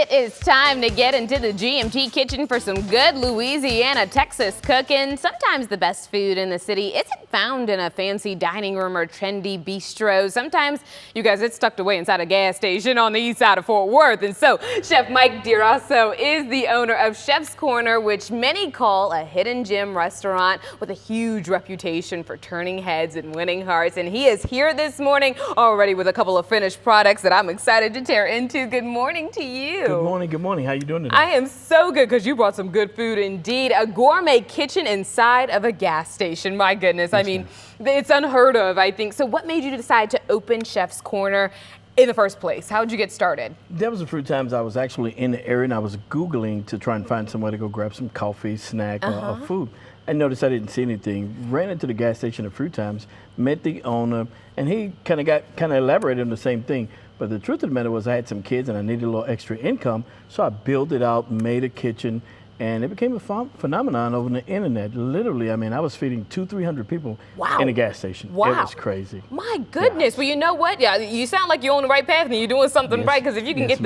It is time to get into the GMT kitchen for some good Louisiana, Texas cooking. Sometimes the best food in the city isn't found in a fancy dining room or trendy bistro. Sometimes, you guys, it's tucked away inside a gas station on the east side of Fort Worth. And so, Chef Mike Douresseaux is the owner of Chef's Corner, which many call a hidden gem restaurant with a huge reputation for turning heads and winning hearts. And he is here this morning already with a couple of finished products that I'm excited to tear into. Good morning to you. Good morning, good morning. How you doing today? I am so good because you brought some good food indeed. A gourmet kitchen inside of a gas station. My goodness. I mean, it's unheard of, I think. So what made you decide to open Chef's Corner in the first place? How did you get started? There was a few times I was actually in the area and I was Googling to try and find somewhere to go grab some coffee, snack, or food. I noticed I didn't see anything. Ran into the gas station a few times, met the owner, and he kind of elaborated on the same thing. But the truth of the matter was I had some kids and I needed a little extra income, so I built it out, made a kitchen, and it became a phenomenon over the internet. Literally, I mean, I was feeding 200-300 people in a gas station. Wow. It was crazy. My goodness. Yeah. Well, you know what? Yeah, you sound like you're on the right path and you're doing something right. Because if you can get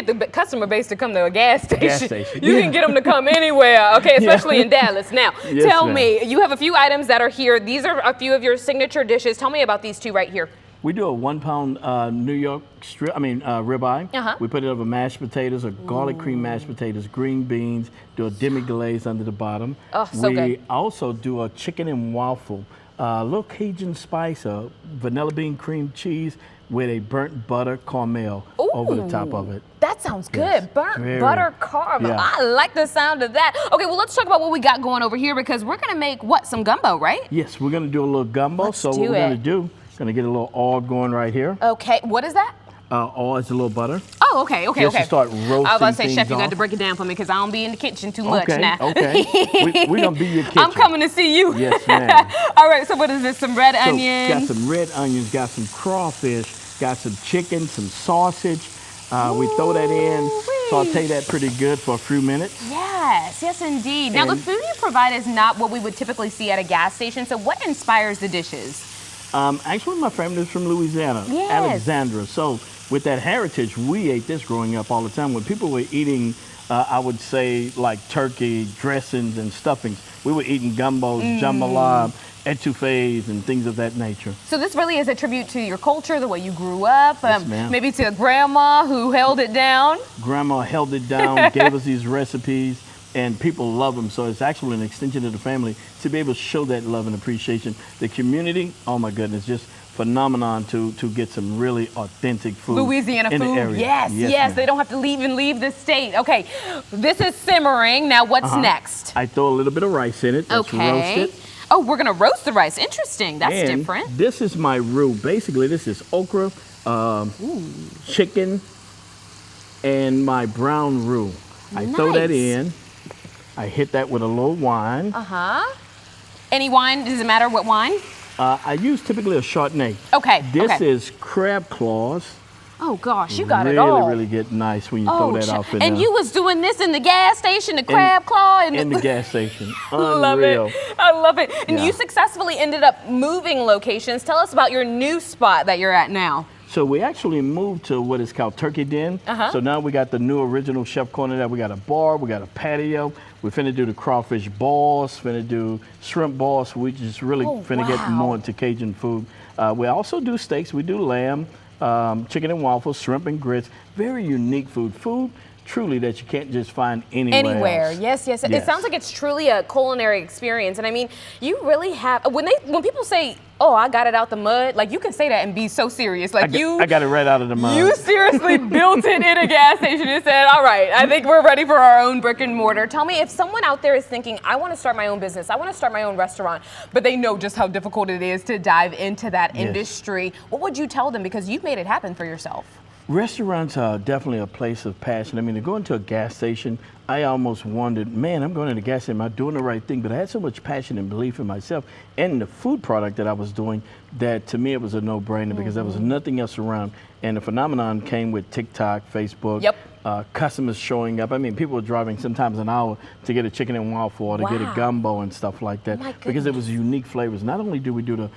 the customer base to come to a gas station, you can get them to come anywhere. Okay, especially in Dallas. Now, tell me, you have a few items that are here. These are a few of your signature dishes. Tell me about these two right here. We do a 1 pound New York ribeye. We put it over mashed potatoes, or garlic cream mashed potatoes, green beans, do a demi-glaze under the bottom. Oh, so good. We also do a chicken and waffle, a little Cajun spice, a vanilla bean cream cheese with a burnt butter caramel over the top of it. That sounds good. Burnt butter caramel. Yeah. I like the sound of that. Okay, well, let's talk about what we got going over here because we're going to make, what, some gumbo, right? Yes, we're going to do a little gumbo. Let's so do what we're it. going to do, going to get a little oil going right here. Okay, what is that? Oil is a little butter. Oh, okay. Just to start roasting. I was about to say, Chef, you got to break it down for me because I don't be in the kitchen too much now. Okay, we're going to be your kitchen. I'm coming to see you. Yes, ma'am. All right, so what is this? Some red onions? Got some red onions, got some crawfish, got some chicken, some sausage. We throw that in, saute that pretty good for a few minutes. Yes, indeed. Now, the food you provide is not what we would typically see at a gas station, so what inspires the dishes? Actually, my family is from Louisiana, Alexandria. So with that heritage, we ate this growing up all the time. When people were eating, I would say, like turkey, dressings, and stuffings, we were eating gumbos, jambalaya, etouffees, and things of that nature. So this really is a tribute to your culture, the way you grew up, yes, maybe to grandma who held it down. Grandma held it down, gave us these recipes, and people love them. So it's actually an extension of the family to be able to show that love and appreciation. The community, oh my goodness, just phenomenon to get some really authentic food. Louisiana in food, the area. Yes. They don't have to leave the state. Okay, this is simmering. Now what's next? I throw a little bit of rice in it. Let's roast it. Oh, we're gonna roast the rice. Interesting. That's different. This is my roux. Basically, this is okra, chicken, and my brown roux. I throw that in. I hit that with a little wine. Any wine? Does it matter what wine? I use typically a Chardonnay. Okay. This is crab claws. Oh gosh, you got it all. Really get nice when you throw that off in there. And you was doing this in the gas station, the crab claw? In the gas station. Love it. I love it. And you successfully ended up moving locations. Tell us about your new spot that you're at now. So we actually moved to what is called Turkey Den. So now we got the new original Chef Corner there. We got a bar, we got a patio. We're finna do the crawfish balls, finna do shrimp balls. We just really finna get more into Cajun food. We also do steaks. We do lamb, chicken and waffles, shrimp and grits. Very unique food. Food truly that you can't just find anywhere else. Yes. It sounds like it's truly a culinary experience. And I mean, you really have, when people say, oh, I got it out the mud, like you can say that and be so serious. Like I got it right out of the mud. You seriously built it in a gas station and said, all right, I think we're ready for our own brick and mortar. Tell me, if someone out there is thinking, I want to start my own business, I want to start my own restaurant, but they know just how difficult it is to dive into that industry, what would you tell them? Because you've made it happen for yourself. Restaurants are definitely a place of passion. I mean, to go into a gas station, I almost wondered, man, I'm going to the gas station, am I doing the right thing? But I had so much passion and belief in myself and the food product that I was doing that to me it was a no-brainer because there was nothing else around. And the phenomenon came with TikTok, Facebook, customers showing up. I mean, people were driving sometimes an hour to get a chicken and waffle or to get a gumbo and stuff like that because it was unique flavors. Not only do we do the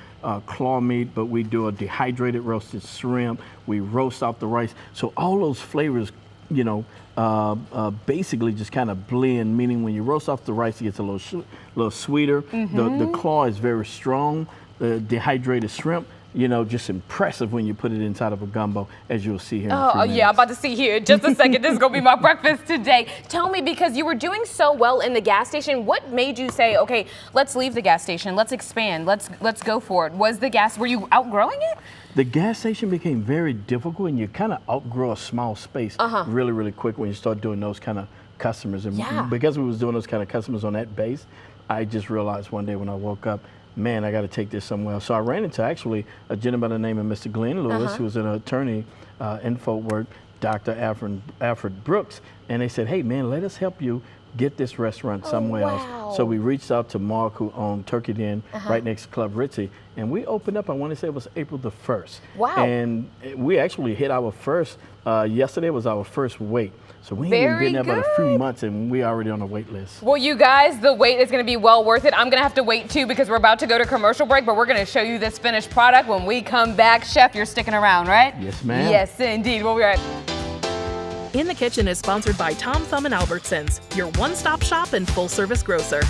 claw meat, but we do a dehydrated roasted shrimp. We roast out the rice. So all those flavors you know, basically just kind of blend, meaning when you roast off the rice, it gets a little sweeter. The claw is very strong. The dehydrated shrimp, you know, just impressive when you put it inside of a gumbo, as you'll see here in a few minutes. Yeah, I'm about to see here in just a second. This is going to be my breakfast today. Tell me, because you were doing so well in the gas station, what made you say, okay, let's leave the gas station, let's expand, let's go for it? Were you outgrowing it? The gas station became very difficult, and you kind of outgrow a small space really, really quick when you start doing those kind of customers. And because we was doing those kind of customers on that base, I just realized one day when I woke up, man, I got to take this somewhere else. So I ran into actually a gentleman by the name of Mr. Glenn Lewis, who was an attorney in Fort Worth, Dr. Alfred Brooks, and they said, hey, man, let us help you get this restaurant somewhere else. So we reached out to Mark, who owned Turkey Den right next to Club Ritzy, and we opened up, I want to say it was April the 1st. Wow. And we actually hit our first, yesterday was our first wait. So we ain't even been there about a few months, and we already on the wait list. Well, you guys, the wait is going to be well worth it. I'm going to have to wait too because we're about to go to commercial break, but we're going to show you this finished product when we come back. Chef, you're sticking around, right? Yes, ma'am. Yes, indeed. We'll be right. In the Kitchen is sponsored by Tom Thumb and Albertsons, your one-stop shop and full-service grocer.